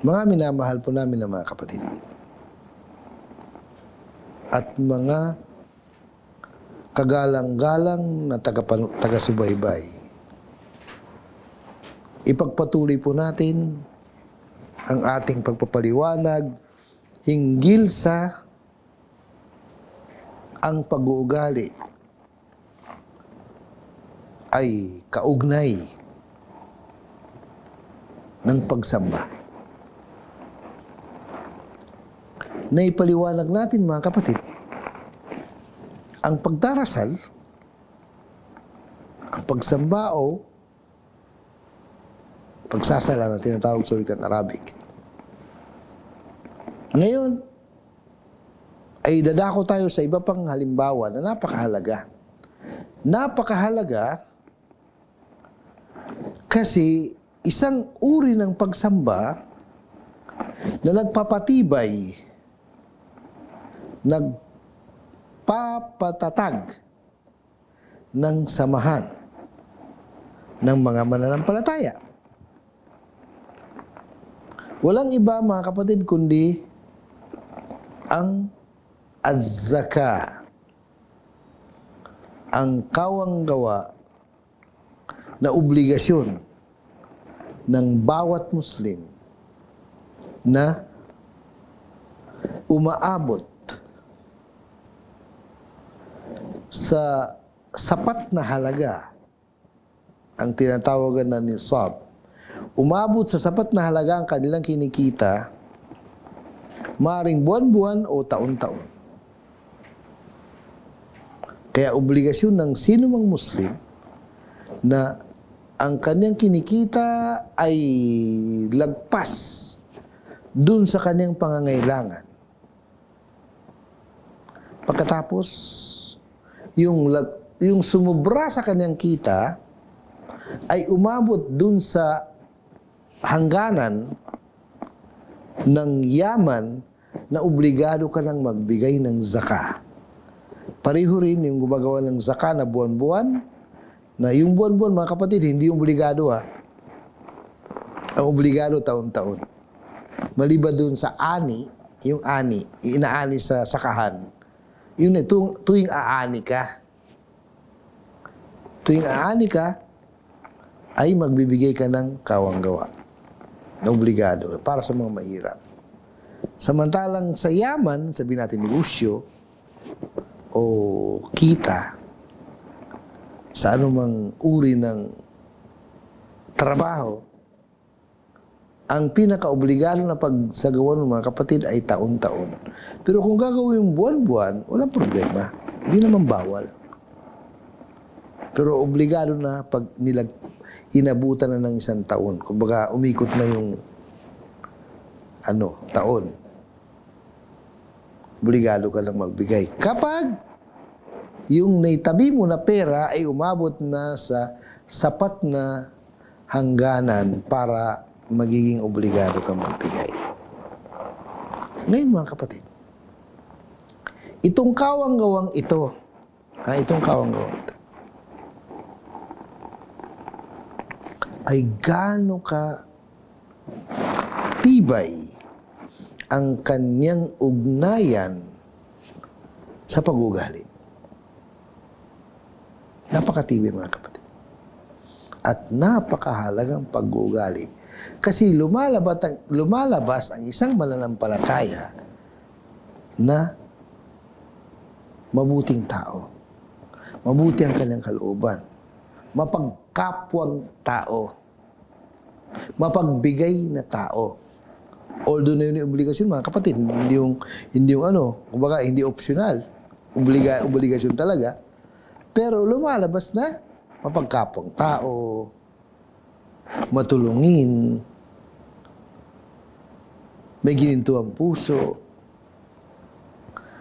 Mga minamahal po namin ng mga kapatid at mga kagalang-galang na taga-subaybay, ipagpatuloy po natin ang ating pagpapaliwanag hinggil sa ang pag-uugali ay kaugnay ng pagsamba. Naipaliwanag natin mga kapatid, ang pagdarasal, ang pagsamba o pagsasala na tinatawag sa wikang Arabic. Ngayon, ay dadako tayo sa iba pang halimbawa na napakahalaga. Napakahalaga kasi isang uri ng pagsamba na nagpapatibay, nagpapatatag ng samahan ng mga mananampalataya. Walang iba mga kapatid kundi ang az-zaka, ang kawanggawa na obligasyon ng bawat Muslim na umaabot sa sapat na halaga, ang tinatawagan na nisab. Umabot sa sapat na halaga ang kanilang kinikita, maaaring buwan-buwan o taon-taon. Kaya obligasyon ng sino mang Muslim na ang kanyang kinikita ay lagpas dun sa kanyang pangangailangan. Pagkatapos, yung sumubra sa kanyang kita ay umabot dun sa hangganan ng yaman na obligado ka nang magbigay ng zaka. Pareho rin yung gumagawa ng zaka na buwan-buwan, na yung buwan-buwan mga kapatid, hindi yung obligado ha. Ang obligado taon-taon. Maliban dun sa ani, yung ani, inaani sa sakahan. Yun tuwing aani ka. Tuwing aani ka, ay magbibigay ka ng kawanggawa na obligado para sa mga mahirap. Samantalang sa yaman, sabihin natin negosyo o kita, sa anumang uri ng trabaho, ang pinaka-obligado na pagsagawa ng mga kapatid ay taon-taon. Pero kung gagawin buwan-buwan, walang problema. Hindi naman bawal. Pero obligado na pag inabutan na ng isang taon. Kumbaga, umikot na yung taon. Obligado ka lang magbigay. Kapag yung naitabi mo na pera ay umabot na sa sapat na hangganan para magiging obligado ka magbigay. Ngayon mga kapatid, itong kawanggawang ito, ay gaano ka tibay ang kanyang ugnayan sa pag-uugali. Napakatibay mga kapatid. At napakahalagang pag-uugali. Kasi lumalabas ang isang mananampalataya na mabuting tao. Mabuti ang kanyang kalooban. Mapagkapwang tao. Mapagbigay na tao. Although na yun yung obligasyon, mga kapatid, hindi yung kumbaga, hindi optional. Obligasyon talaga. Pero lumalabas na mapagkapwang tao, matulungin, may gininto ang puso.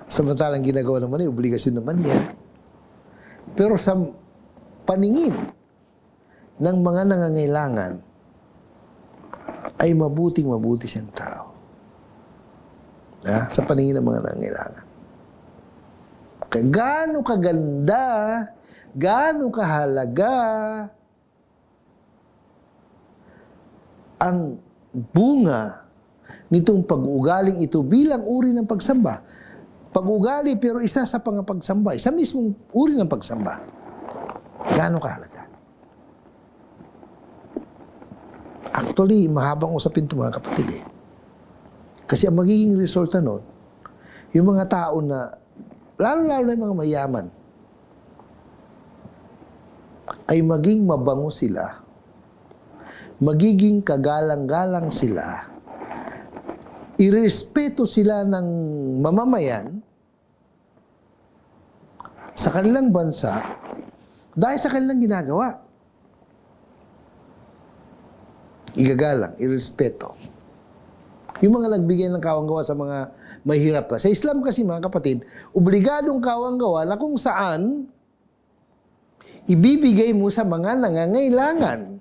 Samantalang ginagawa naman ay obligasyon naman niya. Pero sa paningin ng mga nangangailangan, ay mabuti siyang tao. Sa paningin ng mga nangangailangan. Kaya gaano kaganda, gaano kahalaga ang bunga nitong pag-uugaling ito bilang uri ng pagsamba. Pag-ugali pero isa sa pangapagsamba, isa mismong uri ng pagsamba. Gaano kahalaga? Actually, mahabang usapin ito mga kapatid eh. Kasi ang magiging resulta nun, yung mga tao na, lalo-lalo na yung mga mayaman, ay maging mabango sila, magiging kagalang-galang sila, irespeto sila ng mamamayan sa kanilang bansa dahil sa kanilang ginagawa. Igagalang, irespeto. Yung mga nagbigay ng kawanggawa sa mga mahirap na. Sa Islam kasi mga kapatid, obligadong kawanggawa na kung saan ibibigay mo sa mga nangangailangan.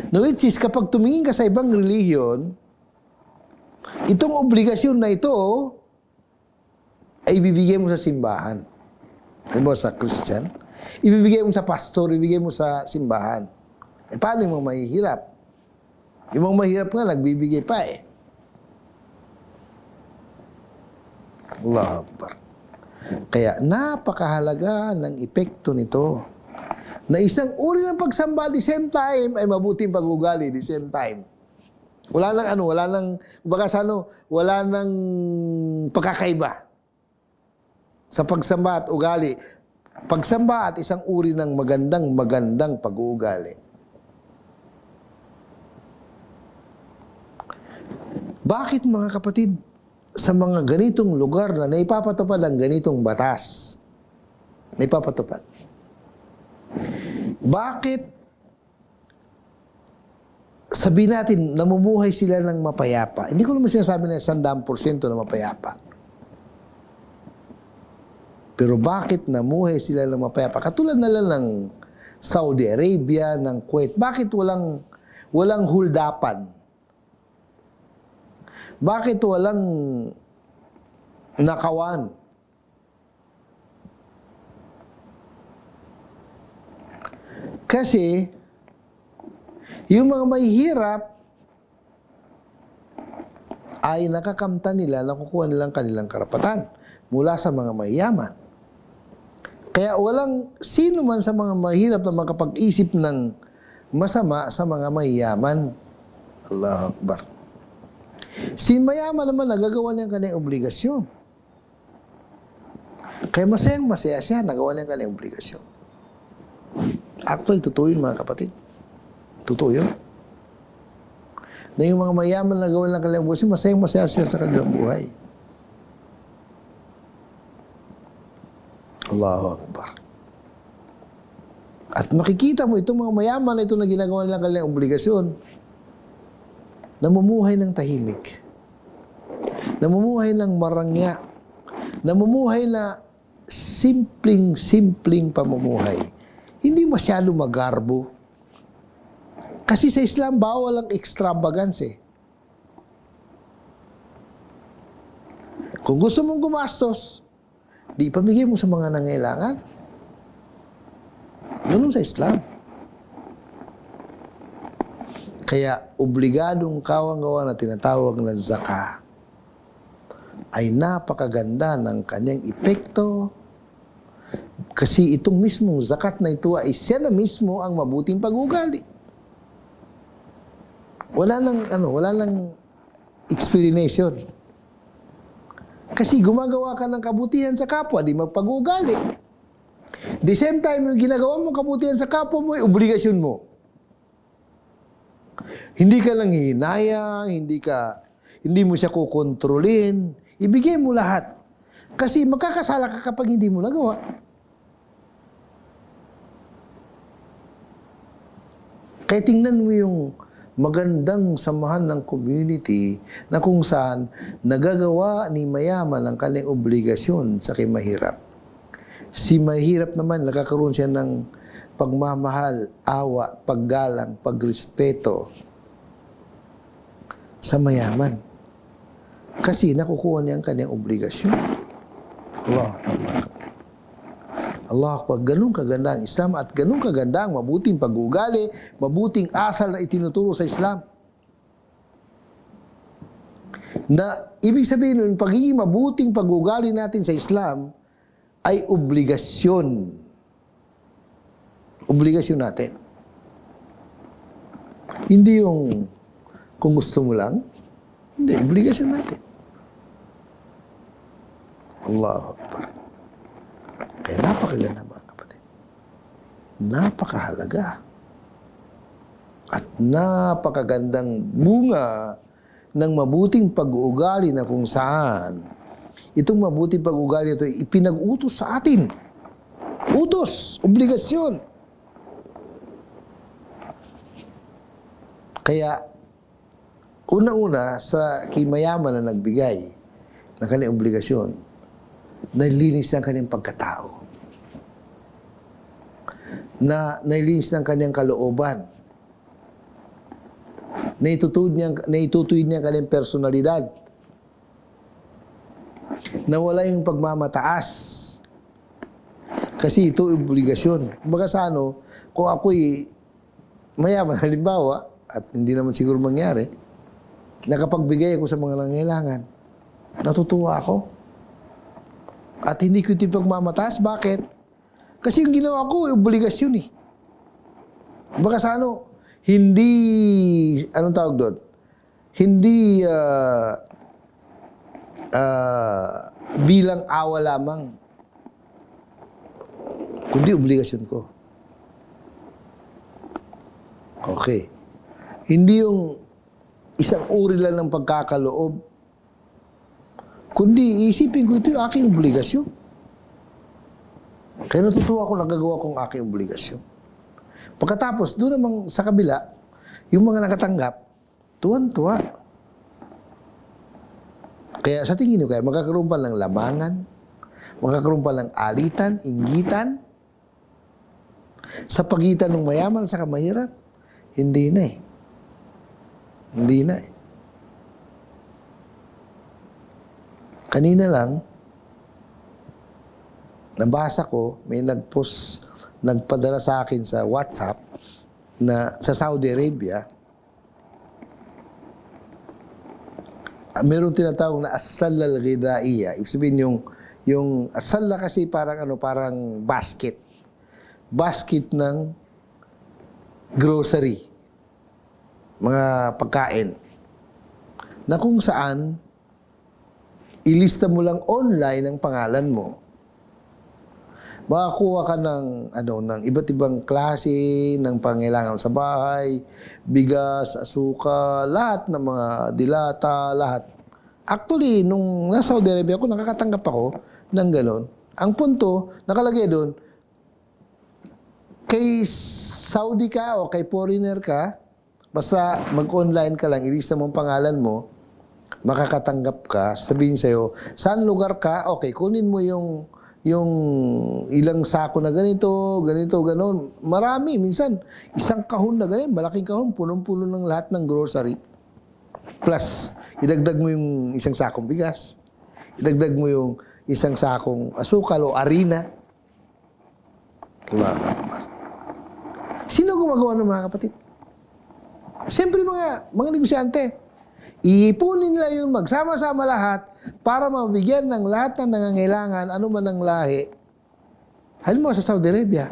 No, which is kapag tumingin ka sa ibang relihiyon, itong obligasyon na ito ay ibibigay mo sa simbahan. Halimbawa sa Christian, ibibigay mo sa pastor, ibibigay mo sa simbahan. Eh paano yung mga mahihirap? Yung mga mahirap nga, nagbibigay pa eh. Allahu Akbar. Kaya napakahalaga ng epekto nito na isang uri ng pagsamba at the same time ay mabuting pag-ugali the same time. Wala nang wala nang pagkakaiba sa pagsamba at ugali. Pagsamba at isang uri ng magandang pag-uugali. Bakit mga kapatid, sa mga ganitong lugar na naipapatupad ang ganitong batas? Naipapatupad. Bakit sabihin natin, namumuhay sila ng mapayapa? Hindi ko naman sinasabi na 100% na mapayapa. Pero bakit namuhay sila ng mapayapa? Katulad na lang ng Saudi Arabia, ng Kuwait. Bakit walang huldapan? Bakit walang nakawan? Kasi yung mga mahihirap ay nakakamtan nila, nakukuha nilang kanilang karapatan mula sa mga mayayaman. Kaya walang sino man sa mga mahirap na makapag-isip ng masama sa mga mayayaman. Allahu Akbar. Si mayaman naman nagagawa niya ang kanyang obligasyon. Kaya masaya siya, nagawa niya ang kanyang obligasyon. Actually, totoo yun mga kapatid. Totoo yun. Na yung mga mayaman nagawa niya ang kanyang obligasyon, masaya siya sa kanilang buhay. Allahu Akbar. At makikita mo itong mga mayaman na ito na ginagawa nilang kanilang obligasyon, namumuhay ng tahimik, namumuhay ng marangya, namumuhay na simpleng pamumuhay. Hindi masyado magarbo. Kasi sa Islam, bawal ang extravagance eh. Kung gusto mong gumastos, di pamigay mo sa mga nangailangan. Ganun sa Islam. Kaya obligadong kawanggawa na tinatawag na zakah ay napakaganda ng kanyang epekto kasi itong mismong zakat na ito ay siya na mismo ang mabuting pag-ugali. Wala nang explanation. Kasi gumagawa ka ng kabutihan sa kapwa, di magpag-ugali. The same time, yung ginagawa mong kabutihan sa kapwa mo ay obligasyon mo. Hindi ka lang hihinayang, hindi mo siya kukontrolin. Ibigay mo lahat. Kasi magkakasala ka kapag hindi mo nagawa. Kaya tingnan mo yung magandang samahan ng community na kung saan nagagawa ni mayaman ang kanyang obligasyon sa kay mahirap. Si mahirap naman, nakakaroon siya ng pagmamahal, awa, paggalang, pagrespeto sa mayaman. Kasi nakukuha niya ang kanyang obligasyon. Allah, pag ganun kaganda ang Islam at ganun kaganda ang mabuting pag-uugali, mabuting asal na itinuturo sa Islam. Na ibig sabihin nun, pagiging mabuting pag-ugali natin sa Islam ay obligasyon. Obligasyon natin. Hindi yung kung gusto mo lang. Hindi, obligasyon natin. Allahu Akbar. Kaya napakaganda mga kapatid. Napakahalaga. At napakagandang bunga ng mabuting pag-uugali na kung saan itong mabuting pag-uugali ito ipinag-utos sa atin. Utos, obligasyon. Kaya, una-una sa kimayaman na nagbigay ng kanyang obligasyon, nalinis ng kanyang pagkatao. Nalinis ng kanyang kalooban. Naitutuwid niya ang kanyang personalidad. Nawala yung pagmamataas. Kasi ito obligasyon. Kumbaga sa ano, kung ako'y mayaman, halimbawa, at hindi naman siguro mangyari, nakapagbigay ako sa mga nangailangan, natutuwa ako. At hindi ko ito pagmamataas. Bakit? Kasi yung ginawa ko, obligasyon eh. Baka sa ano, hindi, anong tawag doon? Hindi bilang awa lamang. Kundi obligasyon ko. Okay. Hindi yung isang uri lang ng pagkakaloob. Kundi isipin ko ito yung aking obligasyon. Kaya natutuwa ako nagagawa kong aking obligasyon. Pagkatapos, doon namang sa kabila, yung mga nakatanggap, tuwan-tuwa. Kaya sa tingin nyo, kaya magkakaroon pa ng lamangan, magkakaroon pa ng alitan, inggitan, sa pagitan ng mayaman sa kamahirap, hindi na eh. Hindi na eh. Kanina lang, nabasa ko, may nagpost, nagpadala sa akin sa WhatsApp na sa Saudi Arabia, meron tinatawag na as-salla al-ghidaiya. Ibig sabihin yung as-salla kasi parang ano, parang basket. Basket ng grocery. Mga pagkain. Na kung saan ilista mo lang online ang pangalan mo. Makakuha ka ng iba't ibang klase ng pangailangan sa bahay, bigas, asukal, lahat ng mga dilata, lahat. Actually, nung nasa Saudi Arabia ako, nakakatanggap ako ng gano'n. Ang punto, nakalagay doon, kay Saudi ka o kay foreigner ka, basta mag-online ka lang, ilista mo ang pangalan mo, makakatanggap ka, sabihin sa'yo, saan lugar ka? Okay, kunin mo yung ilang sako na ganito, ganon. Marami, minsan, isang kahon na ganyan, malaking kahon, punong-puno ng lahat ng grocery. Plus, idagdag mo yung isang sakong bigas. Idagdag mo yung isang sakong asukal o harina. Allahu Akbar. Sino gumagawa ng mga kapatid? Siyempre mga negosyante. Iipunin nila yun, magsama-sama lahat para mabigyan ng lahat ng nangangailangan, ano man ang lahi. Halimbawa sa Saudi Arabia,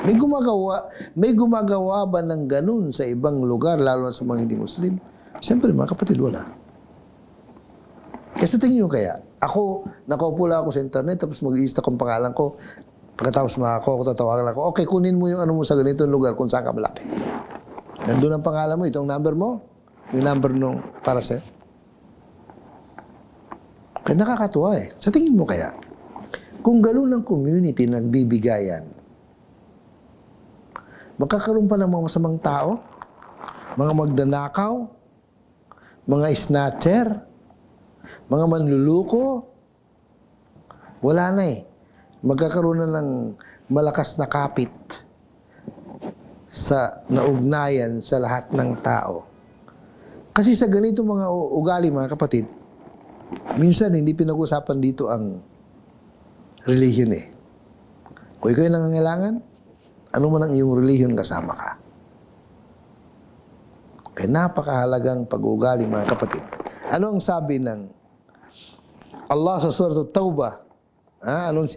may gumagawa ba ng ganun sa ibang lugar, lalo na sa mga hindi Muslim? Siyempre, mga kapatid, wala. Kasi tingin nyo kaya, ako, nakaupo lang ako sa internet, tapos mag-i-lista kong pangalan ko, pagkatapos ako tatawagan ako, okay, kunin mo yung ano mo sa ganitong lugar kung saan ka malapit. Nandun ang pangalan mo, itong number mo, yung number nung para sa'yo. Kaya nakakatuwa eh. Sa tingin mo kaya, kung gano'n ang community nagbibigayan, magkakaroon pa ng mga masamang tao, mga magdanakaw, mga snatcher, mga manluluko, wala na eh. Magkakaroon na ng malakas na kapit sa naugnayan sa lahat ng tao. Kasi sa ganito mga ugali, mga kapatid, minsan hindi pinag-usapan dito ang relihiyon eh. Kung ikaw yung nangangailangan, ano man ang iyong relihiyon, kasama ka. Kaya napakahalagang pag-uugali, mga kapatid. Ano ang sabi ng Allah sa Surah At-Tawbah?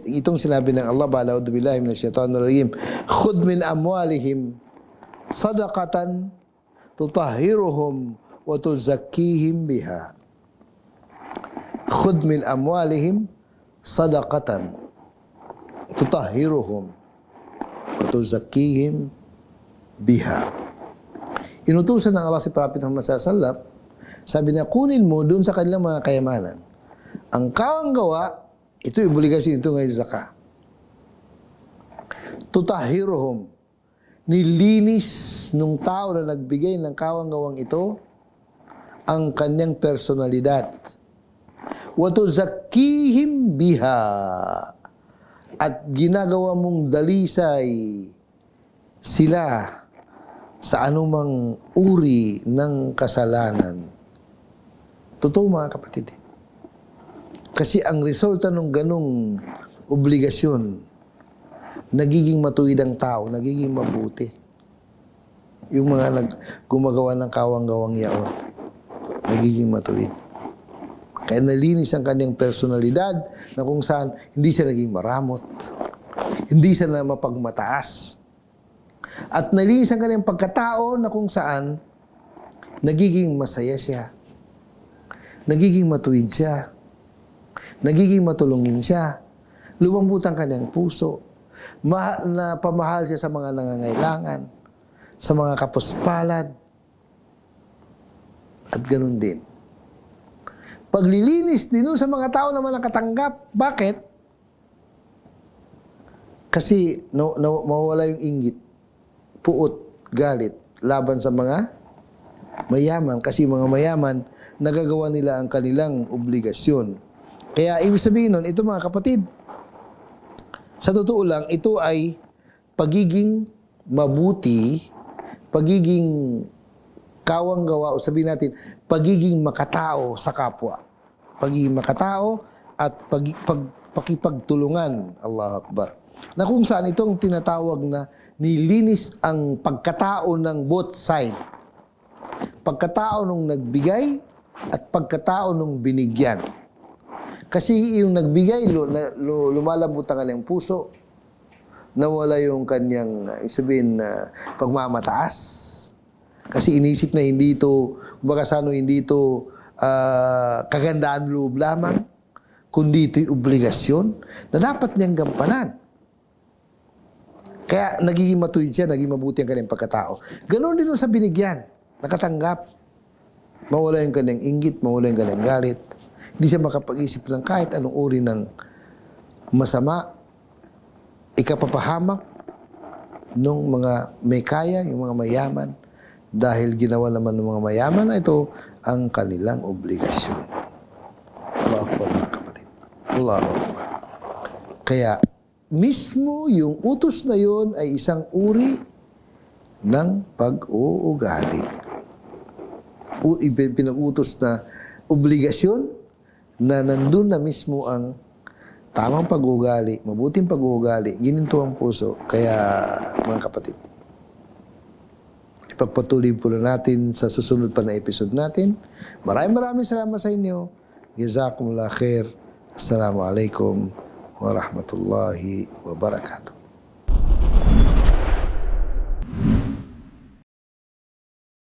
Itong sinabi ng Allah, ba'a'udhu billahi minasyaitanir rajim, khudh min amwalihim sadaqatan tutahhiruhum wa tuzakkihim biha. Khudh min amwalihim sadaqatan tutahhiruhum wa tuzakkihim biha. Inutusan ng Allah si Prophet Muhammad SAW, sabi niya, kunin mo doon sa kanilang mga kayamanan ang kawang gawa. Ito obligasyon, ito ngayon zakah. Tutahhiruhum, nilinis nung tao na nagbigay ng kawang gawang ito ang kanyang personalidad. Wa tuzakkihim biha, at ginagawa mong dalisay sila sa anumang uri ng kasalanan. Totoo, mga kapatid. Kasi ang resulta ng ganong obligasyon, nagiging matuwid ang tao, nagiging mabuti. Yung mga gumagawa ng kawang-gawang yaon, nagiging matuwid. Kaya nalinis ang kanyang personalidad na kung saan hindi siya naging maramot, hindi siya na mapagmataas. At nalinis ang kanyang pagkatao na kung saan nagiging masaya siya, nagiging matuwid siya, nagiging matulungin siya, lumambot ang kanyang puso, pamahal siya sa mga nangangailangan, sa mga kapuspalad, at ganun din. Paglilinis din sa mga tao naman nakatanggap. Bakit? Kasi mawala yung inggit, puot, galit, laban sa mga mayaman. Kasi mga mayaman, nagagawa nila ang kanilang obligasyon. Kaya ibig sabihin nun, ito mga kapatid, sa totoo lang, ito ay pagiging mabuti, pagiging kawang-gawa, o sabihin natin, pagiging makatao sa kapwa. Pagiging makatao at pakipagtulungan. Allahu Akbar. Na kung saan itong tinatawag na nilinis ang pagkatao ng both side. Pagkatao nung nagbigay at pagkatao nung binigyan. Kasi yung nagbigay, lumalambot ang kanyang puso, nawala yung kanyang, sabihin, pagmamataas. Kasi inisip na hindi ito, hindi ito kagandaan loob lamang, kundi ito'y obligasyon na dapat niyang gampanan. Kaya nagiging matuwid siya, naging mabuti ang kanyang pagkatao. Ganon din sa binigyan, nakatanggap. Mawala yung kanyang inggit, mawala yung kanyang galit. Hindi siya makapag-isip ng kahit anong uri ng masama, ikapapahamak ng mga may kaya, yung mga mayaman, dahil ginawa naman ng mga mayaman na ito ang kanilang obligasyon. Allahu Akbar, mga kapatid. Allahu Akbar. Kaya, mismo yung utos na yun ay isang uri ng pag-uugali. Pinag-utos na obligasyon na nandun na mismo ang tamang pag-uugali, mabuting pag-uugali, gininto ang puso. Kaya, mga kapatid, ipagpatuloy po na natin sa susunod pa na episode natin. Maraming salamat sa inyo. Jazakumullah khair. Assalamualaikum warahmatullahi wabarakatuh.